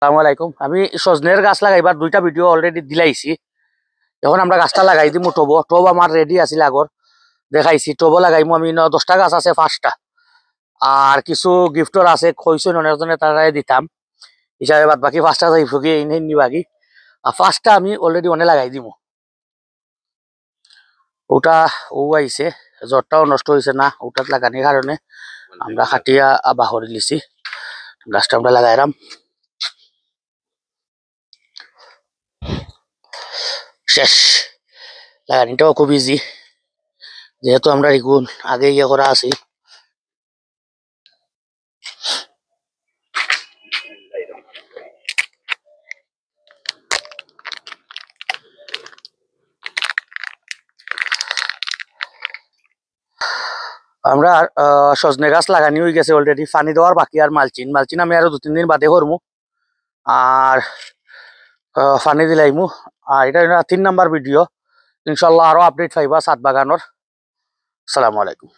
আসসালামু আলাইকুম। আমি সজনের গাছ লাগাইবার দুইটা ভিডিও অলরেডি দিলাইছি। এখন আমরা গাছটা লাগাই দিমু। টব আমার রেডি আছিল আগর, দেখাইছি। টব লাগাইমু আমি। 10টা গাছ আছে, 5টা। আর কিছু গিফটর আছে, কইছেন অনেকজনে, তারাই দিতাম হিসাবে। বাদ বাকি 5টা যাইব কি এনে নিবাগি। আর 5টা আমি অলরেডি অনে লাগাই দিমু। ওটা ও আইছে, জ্বরটাও নষ্ট হয়েছে না ওটাত লাগানির কারণে। আমরা খাটিয়া বাহরি লিছি, গাছটা আমরা লাগাইলাম। শেষ। লাগানিটাও খুব ইজি, যেহেতু আমরা রিগুন আগে ইয়ে করা আছি। আমরা সজনে গাছ লাগানি হয়ে গেছে অলরেডি। পানি দেওয়ার বাকি আর মালচিন মালচিন আমি আরো 2-3 দিন বাদে করবো। আর পানি দিলাইমু। আর এটা 3 নাম্বার ভিডিও। ইনশাল্লাহ আরো আপডেট পাইবা ছাদ বাগানোর। আসসালামু আলাইকুম।